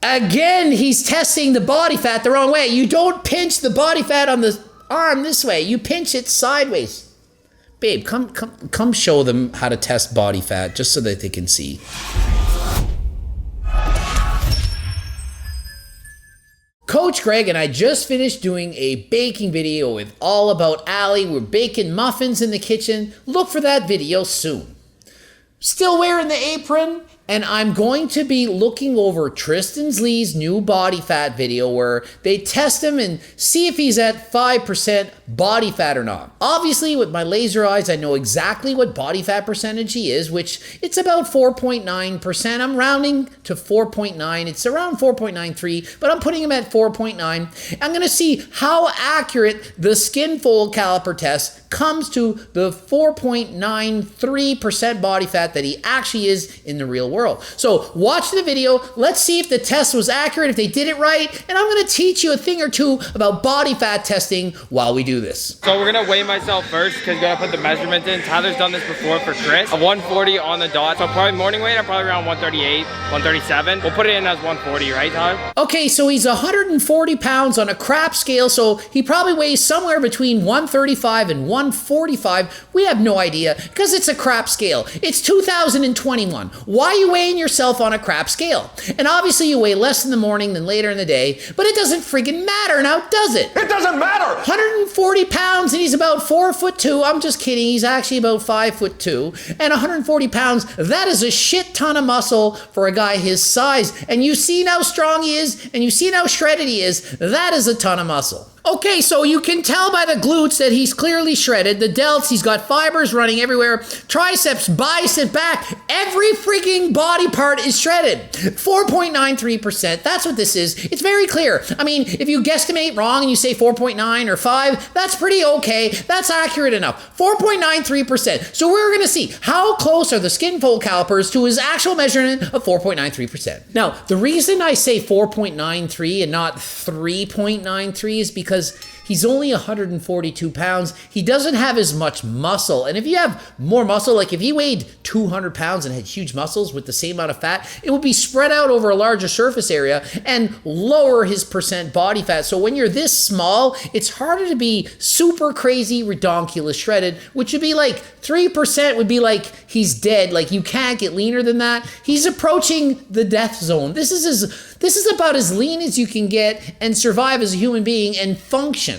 Again, he's testing the body fat the wrong way. You don't pinch the body fat on the arm this way. You pinch it sideways. Babe, come show them how to test body fat just so that they can see. Coach Greg and I just finished doing a baking video with All About Allie. We're baking muffins in the kitchen. Look for that video soon. Still wearing the apron, and I'm going to be looking over Tristyn Lee's new body fat video where they test him and see if he's at 5% body fat or not. Obviously, with my laser eyes, I know exactly what body fat percentage he is, which it's about 4.9%. I'm rounding to 4.9. It's around 4.93, but I'm putting him at 4.9. I'm gonna see how accurate the Skinfold caliper test comes to the 4.93% body fat that he actually is in the real world. So watch the video. Let's see if the test was accurate, if they did it right, and I'm gonna teach you a thing or two about body fat testing while we do this. So we're gonna weigh myself first because we gotta put the measurements in. Tyler's done this before for Chris. A 140 on the dot. So probably morning weight, I'm probably around 138, 137. We'll put it in as 140, right, Tyler? Okay, so he's 140 pounds on a crap scale, so he probably weighs somewhere between 135 and 145. We have no idea because it's a crap scale. It's 2021. Why are you weighing yourself on a crap scale? And obviously you weigh less in the morning than later in the day, but it doesn't friggin' matter now, does it? It doesn't matter! 140 pounds and he's about 4'2". I'm just kidding, he's actually about 5'2". And 140 pounds, that is a shit ton of muscle for a guy his size. And you've seen how strong he is, and you've seen how shredded he is. That is a ton of muscle. Okay, so you can tell by the glutes that he's clearly shredded. The delts, he's got fibers running everywhere. Triceps, bicep, back, every freaking body part is shredded. 4.93%, that's what this is. It's very clear. I mean, if you guesstimate wrong and you say 4.9 or 5, that's pretty okay. That's accurate enough. 4.93%. So we're gonna see how close are the Skinfold calipers to his actual measurement of 4.93%. Now, the reason I say 4.93 and not 3.93 is because he's only 142 pounds. He doesn't have as much muscle. And if you have more muscle, like if he weighed 200 pounds and had huge muscles with the same amount of fat, it would be spread out over a larger surface area and lower his percent body fat. So when you're this small, it's harder to be super crazy, redonkulous shredded, which would be like 3% would be like he's dead. Like you can't get leaner than that. He's approaching the death zone. This is about as lean as you can get and survive as a human being and function.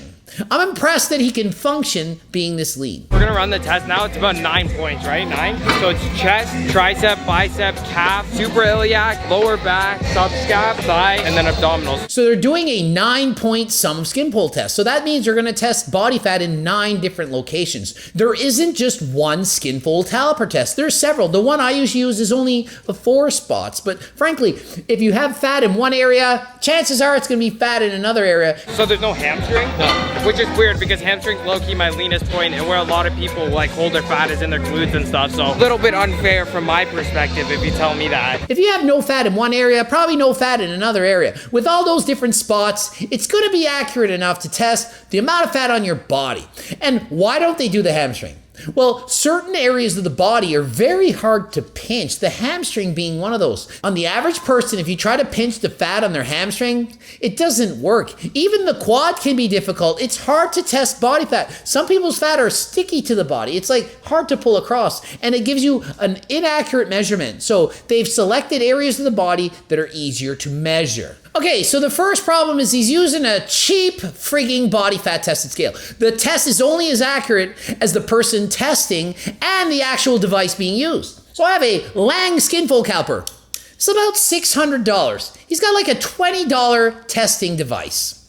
I'm impressed that he can function being this lean. We're gonna run the test now. It's about 9 points, right? 9? So it's chest, tricep, bicep, calf, suprailiac, lower back, subscap, thigh, and then abdominals. So they're doing a 9-point sum of Skinfold test. So that means they're gonna test body fat in 9 different locations. There isn't just one Skinfold caliper test. There's several. The one I usually use is only 4 spots. But frankly, if you have fat in one area, chances are it's gonna be fat in another area. So there's no hamstring? No. Which is weird because hamstring's low-key my leanest point, and where a lot of people like hold their fat is in their glutes and stuff. So a little bit unfair from my perspective if you tell me that. If you have no fat in one area, probably no fat in another area. With all those different spots, it's gonna be accurate enough to test the amount of fat on your body. And why don't they do the hamstring? Well, certain areas of the body are very hard to pinch, the hamstring being one of those. On the average person, if you try to pinch the fat on their hamstring, it doesn't work. Even the quad can be difficult. It's hard to test body fat. Some people's fat are sticky to the body. It's like hard to pull across, and it gives you an inaccurate measurement. So they've selected areas of the body that are easier to measure. Okay, so the first problem is he's using a cheap frigging body fat tested scale. The test is only as accurate as the person testing and the actual device being used. So I have a Lang Skinfold caliper. It's about $600. He's got like a $20 testing device.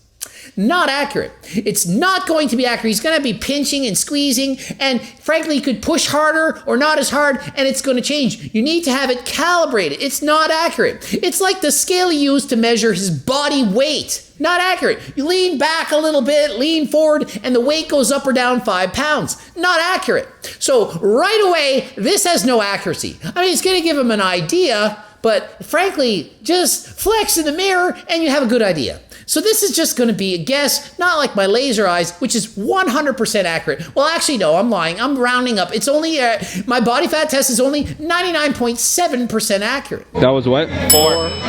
Not accurate. It's not going to be accurate. He's going to be pinching and squeezing, and frankly, you could push harder or not as hard, and it's going to change. You need to have it calibrated. It's not accurate. It's like the scale he used to measure his body weight. Not accurate. You lean back a little bit, lean forward, and the weight goes up or down 5 pounds. Not accurate. So right away, this has no accuracy. I mean, it's going to give him an idea, but frankly, just flex in the mirror and you have a good idea. So this is just going to be a guess, not like my laser eyes, which is 100% accurate. Well, actually, no, I'm lying. I'm rounding up. It's only, my body fat test is only 99.7% accurate. That was what? 4.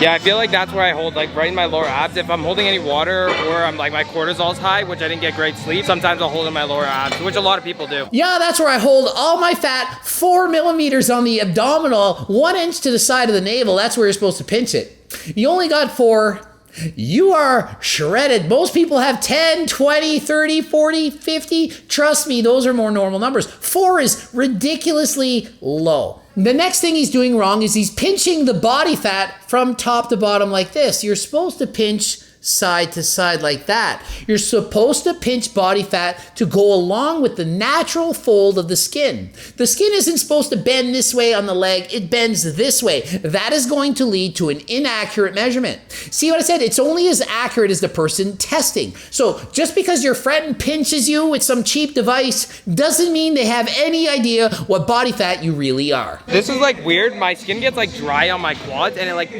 Yeah, I feel like that's where I hold, like right in my lower abs. If I'm holding any water or I'm like my cortisol's high, which I didn't get great sleep, sometimes I'll hold in my lower abs, which a lot of people do. Yeah, that's where I hold all my fat, 4 millimeters on the abdominal, 1 inch to the side of the navel. That's where you're supposed to pinch it. You only got 4. You are shredded. Most people have 10, 20, 30, 40, 50. Trust me, those are more normal numbers. 4 is ridiculously low. The next thing he's doing wrong is he's pinching the body fat from top to bottom like this. You're supposed to pinch side to side like that. You're supposed to pinch body fat to go along with the natural fold of the skin. The skin isn't supposed to bend this way on the leg, it bends this way. That is going to lead to an inaccurate measurement. See what I said? It's only as accurate as the person testing. So just because your friend pinches you with some cheap device doesn't mean they have any idea what body fat you really are. This is like weird. My skin gets like dry on my quads and it like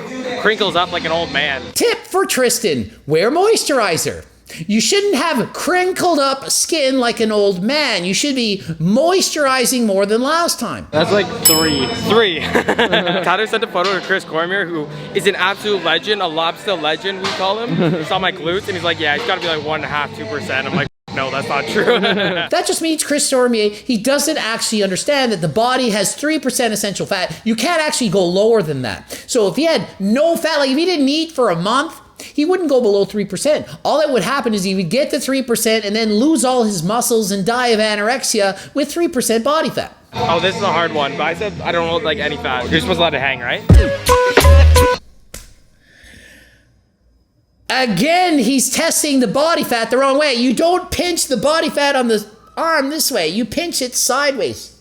crinkles up like an old man. Tip for Tristyn. Wear moisturizer. You shouldn't have crinkled up skin like an old man. You should be moisturizing more than last time. That's like 3. 3. Tyler sent a photo to Chris Cormier, who is an absolute legend, a lobster legend, we call him. He saw my glutes and he's like, yeah, it's gotta be like 1.5, 2%. I'm like, no, that's not true. That just means Chris Cormier, he doesn't actually understand that the body has 3% essential fat. You can't actually go lower than that. So if he had no fat, like if he didn't eat for a month, he wouldn't go below 3%. All that would happen is he would get to 3% and then lose all his muscles and die of anorexia with 3% body fat. Oh, this is a hard one, but I said I don't hold like any fat. You're supposed to let it hang, right? Again, he's testing the body fat the wrong way. You don't pinch the body fat on the arm this way. You pinch it sideways.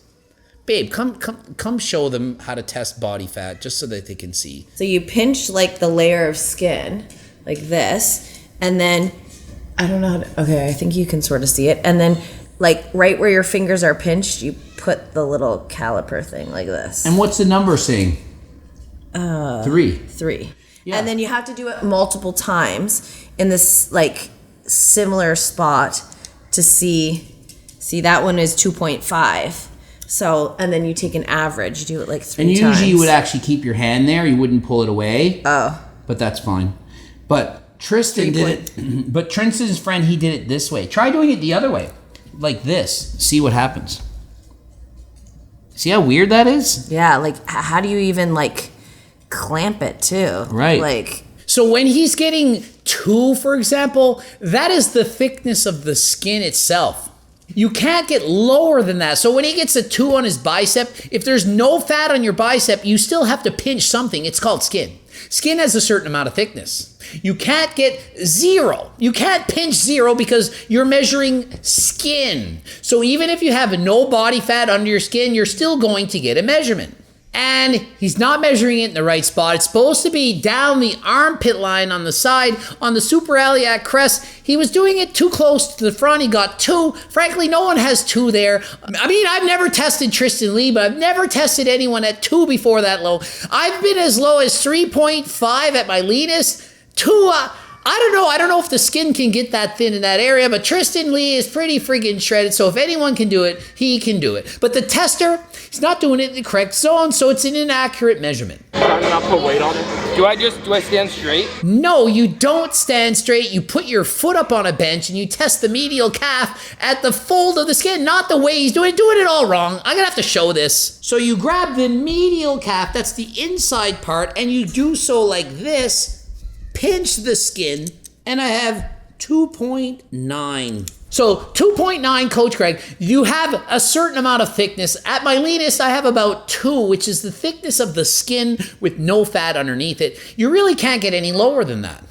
Babe, come show them how to test body fat just so that they can see. So you pinch like the layer of skin like this, and then I don't know how to, okay, I think you can sort of see it. And then like right where your fingers are pinched, you put the little caliper thing like this. And what's the number saying? 3. 3. Yeah. And then you have to do it multiple times in this like similar spot to see that one is 2.5. So, and then you take an average, you do it like 3 times. And usually you would actually keep your hand there, you wouldn't pull it away. Oh. But that's fine. But Tristyn did it, but Tristyn's friend, he did it this way. Try doing it the other way, like this. See what happens. See how weird that is? Yeah, like how do you even like clamp it too? Right. Like, so when he's getting 2, for example, that is the thickness of the skin itself. You can't get lower than that. So when he gets a 2 on his bicep, if there's no fat on your bicep, you still have to pinch something. It's called skin. Skin has a certain amount of thickness. You can't get 0. You can't pinch 0 because you're measuring skin. So even if you have no body fat under your skin, you're still going to get a measurement. And he's not measuring it in the right spot. It's supposed to be down the armpit line on the side, on the suprailiac crest. He was doing it too close to the front. He got 2. Frankly, no one has 2 there. I mean, I've never tested Tristyn Lee, but I've never tested anyone at 2 before that low. I've been as low as 3.5 at my leanest. 2, I don't know if the skin can get that thin in that area, but Tristyn Lee is pretty friggin' shredded, so if anyone can do it, he can do it. But the tester, he's not doing it in the correct zone, so it's an inaccurate measurement. Trying to not put weight on it. Do I stand straight? No, you don't stand straight. You put your foot up on a bench and you test the medial calf at the fold of the skin, not the way he's doing it all wrong. I'm gonna have to show this. So you grab the medial calf, that's the inside part, and you do so like this. Pinch the skin, and I have 2.9. So 2.9, Coach Greg, you have a certain amount of thickness. At my leanest, I have about 2, which is the thickness of the skin with no fat underneath it. You really can't get any lower than that.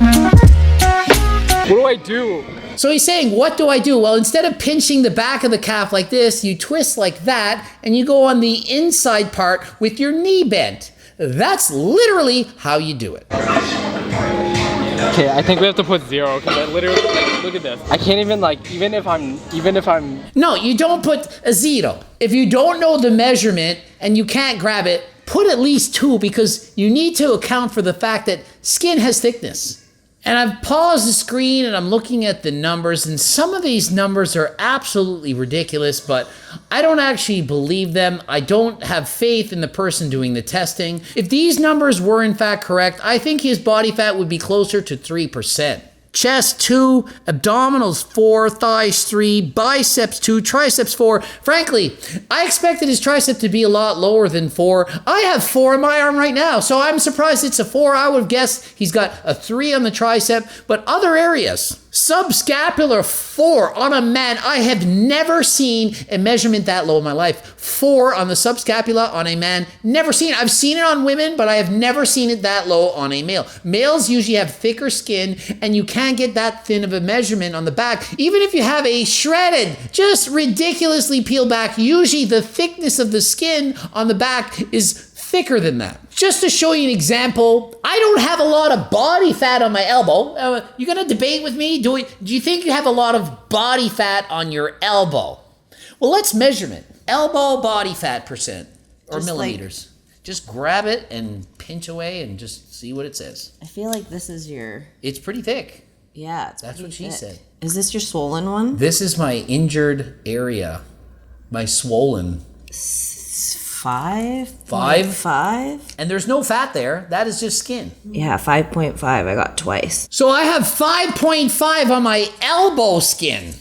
What do I do? So he's saying, what do I do? Well, instead of pinching the back of the calf like this, you twist like that, and you go on the inside part with your knee bent. That's literally how you do it. Okay, I think we have to put 0 because I literally, like, look at this. I can't even even if I'm. No, you don't put a 0. If you don't know the measurement and you can't grab it, put at least 2 because you need to account for the fact that skin has thickness. And I've paused the screen and I'm looking at the numbers, and some of these numbers are absolutely ridiculous, but I don't actually believe them. I don't have faith in the person doing the testing. If these numbers were in fact correct, I think his body fat would be closer to 3%. Chest 2, abdominals 4, thighs 3, biceps 2, triceps 4. Frankly, I expected his tricep to be a lot lower than 4. I have 4 in my arm right now, so I'm surprised it's a 4. I would have guessed he's got a 3 on the tricep, but other areas. Subscapular 4 on a man. I have never seen a measurement that low in my life. 4 on the subscapula on a man. Never seen it. I've seen it on women, but I have never seen it that low on a male. Males usually have thicker skin, and you can't get that thin of a measurement on the back. Even if you have a shredded, just ridiculously peeled back, usually the thickness of the skin on the back is thicker than that. Just to show you an example, I don't have a lot of body fat on my elbow. You gonna debate with me? Do you think you have a lot of body fat on your elbow? Well, let's measure it. Elbow body fat percent or Just millimeters. Just grab it and pinch away and just see what it says. I feel like this is your... It's pretty thick. Yeah, it's That's pretty what she thick. said. Is this your swollen one? This is my injured area. My swollen. 5? 5? 5? And there's no fat there. That is just skin. Yeah, 5.5. I got twice. So I have 5.5 on my elbow skin.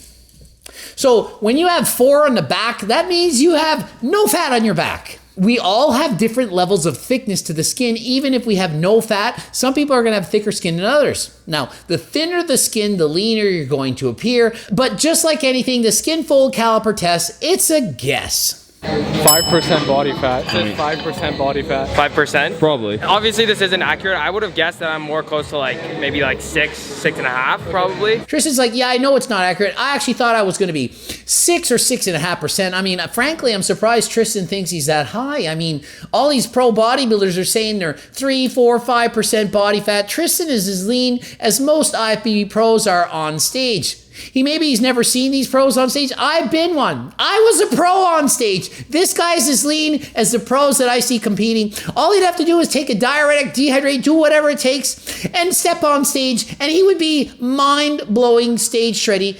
So when you have 4 on the back, that means you have no fat on your back. We all have different levels of thickness to the skin, even if we have no fat. Some people are going to have thicker skin than others. Now, the thinner the skin, the leaner you're going to appear. But just like anything, the Skinfold caliper test, it's a guess. 5% body fat. It says 5% body fat. 5%? Probably. Obviously this isn't accurate. I would have guessed that I'm more close to like maybe like 6.5 probably. Tristyn's like, yeah, I know it's not accurate. I actually thought I was going to be 6 or 6.5%. I mean, frankly, I'm surprised Tristyn thinks he's that high. I mean, all these pro bodybuilders are saying they're 3, 4, 5% body fat. Tristyn is as lean as most IFBB pros are on stage. He's never seen these pros on stage. I've been one. I was a pro on stage. This guy's as lean as the pros that I see competing. All he'd have to do is take a diuretic, dehydrate, do whatever it takes, and step on stage, and he would be mind-blowing stage shreddy.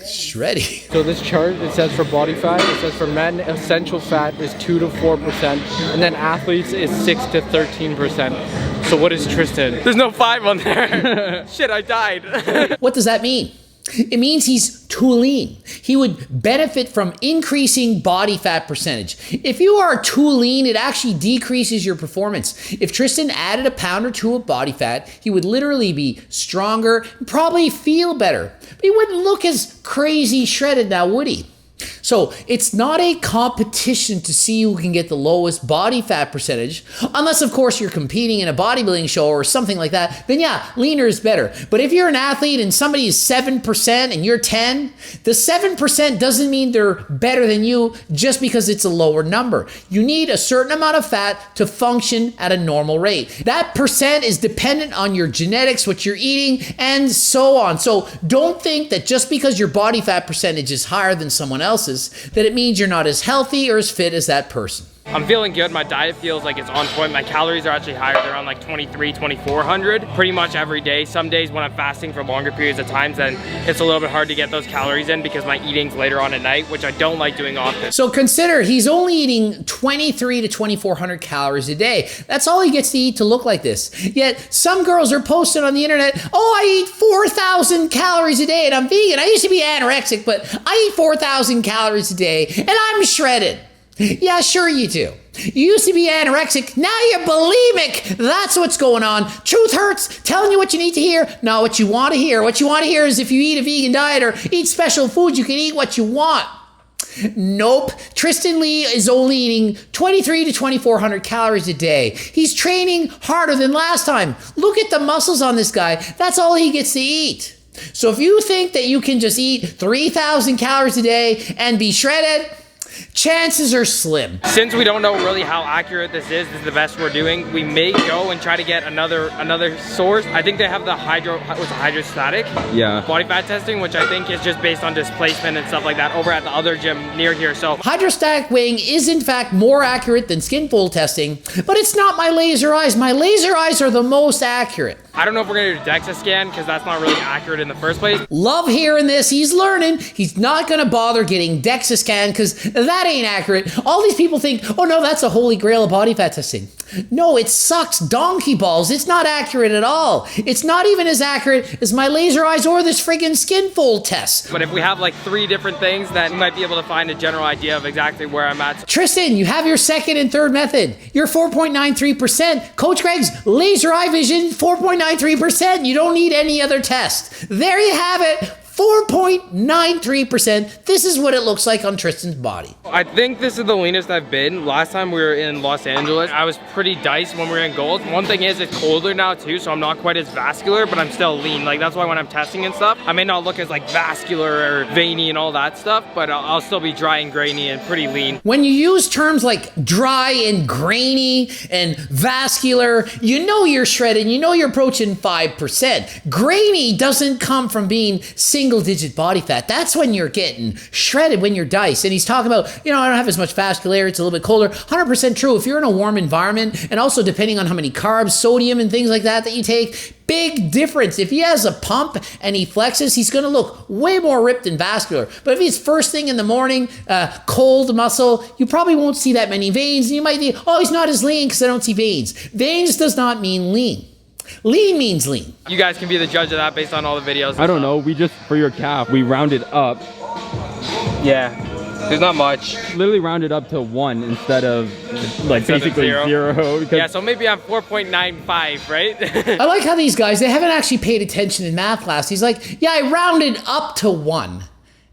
Shreddy. So this chart, it says for body fat, it says for men, essential fat is 2 to 4%, and then athletes is 6 to 13%. So what is Tristyn? There's no 5 on there. Shit, I died. What does that mean? It means he's too lean. He would benefit from increasing body fat percentage. If you are too lean, it actually decreases your performance. If Tristyn added a pound or 2 of body fat, he would literally be stronger, probably feel better. But he wouldn't look as crazy shredded now, would he? So it's not a competition to see who can get the lowest body fat percentage, unless of course you're competing in a bodybuilding show or something like that, then yeah, leaner is better. But if you're an athlete and somebody is 7% and you're 10, the 7% doesn't mean they're better than you just because it's a lower number. You need a certain amount of fat to function at a normal rate. That percent is dependent on your genetics, what you're eating, and so on. So don't think that just because your body fat percentage is higher than someone else's, that it means you're not as healthy or as fit as that person. I'm feeling good. My diet feels like it's on point. My calories are actually higher. They're on like 2,400 pretty much every day. Some days when I'm fasting for longer periods of times, then it's a little bit hard to get those calories in because my eating's later on at night, which I don't like doing often. So consider he's only eating 23 to 2,400 calories a day. That's all he gets to eat to look like this. Yet some girls are posting on the internet, oh, I eat 4,000 calories a day and I'm vegan. I used to be anorexic, but I eat 4,000 calories a day and I'm shredded. Yeah, sure you do. You used to be anorexic, now you're bulimic. That's what's going on. Truth hurts, telling you what you need to hear, not what you want to hear. What you want to hear is if you eat a vegan diet or eat special foods, you can eat what you want. Nope. Tristyn Lee is only eating 23 to 2,400 calories a day. He's training harder than last time. Look at the muscles on this guy. That's all he gets to eat. So if you think that you can just eat 3,000 calories a day and be shredded, chances are slim. Since we don't know really how accurate this is the best we're doing, we may go and try to get another source. I think they have the hydrostatic body fat testing, which I think is just based on displacement and stuff like that over at the other gym near here. So hydrostatic weighing is in fact more accurate than Skinfold testing, but it's not my laser eyes. My laser eyes are the most accurate. I don't know if we're gonna do DEXA scan because that's not really accurate in the first place. Love hearing this. He's learning. He's not going to bother getting DEXA scan because that ain't accurate. All these people think, oh no, that's a holy grail of body fat testing. No, it sucks donkey balls. It's not accurate at all. It's not even as accurate as my laser eyes or this friggin' Skinfold test. But if we have like 3 different things, then we might be able to find a general idea of exactly where I'm at. Tristyn, you have your second and third method. You're 4.93%. Coach Greg's laser eye vision, 4.93%. You don't need any other test. There you have it. 4.93%. This is what it looks like on Tristyn's body. I think this is the leanest I've been. Last time we were in Los Angeles, I was pretty diced when we were in Gold. One thing is it's colder now too, so I'm not quite as vascular, but I'm still lean. Like that's why when I'm testing and stuff, I may not look as like vascular or veiny and all that stuff, but I'll still be dry and grainy and pretty lean. When you use terms like dry and grainy and vascular, you know you're shredded, you know you're approaching 5%. Grainy doesn't come from being single-digit body fat. That's when you're getting shredded, when you're diced. And he's talking about, you know, I don't have as much vascularity, it's a little bit colder. 100% true. If you're in a warm environment, and also depending on how many carbs, sodium, and things like that you take, big difference. If he has a pump and he flexes, he's going to look way more ripped and vascular. But if he's first thing in the morning, cold muscle, you probably won't see that many veins. And you might think, oh, he's not as lean because I don't see veins. Veins does not mean lean. Lean means lean. You guys can be the judge of that based on all the videos. I don't know. We just, for your calf, we rounded up. Yeah. There's not much. Literally rounded up to 1 instead of like basically 0. Yeah, so maybe I'm 4.95, right? I like how these guys, they haven't actually paid attention in math class. He's like, yeah, I rounded up to 1.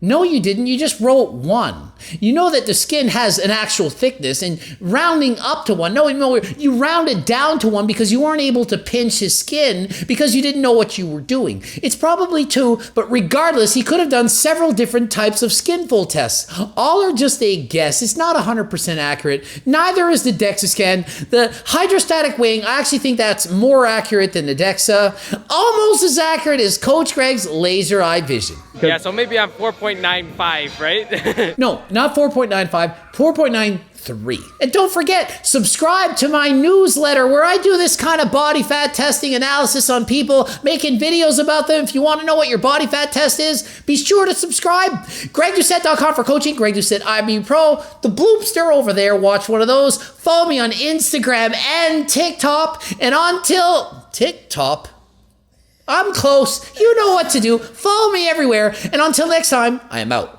No, you didn't. You just wrote 1. You know that the skin has an actual thickness, and rounding up to 1. No, you rounded down to 1 because you weren't able to pinch his skin because you didn't know what you were doing. It's probably 2, but regardless, he could have done several different types of Skinfold tests. All are just a guess. It's not 100% accurate. Neither is the DEXA scan. The hydrostatic weighing, I actually think that's more accurate than the DEXA. Almost as accurate as Coach Greg's laser eye vision. Yeah, so maybe I'm 4.95, right? No, not 4.95, 4.93. And don't forget, subscribe to my newsletter where I do this kind of body fat testing analysis on people, making videos about them. If you want to know what your body fat test is, be sure to subscribe. GregDoucette.com for coaching. Greg Doucette, IB Pro. The bloops are over there. Watch one of those. Follow me on Instagram and TikTok. And until TikTok, I'm close. You know what to do. Follow me everywhere. And until next time, I am out.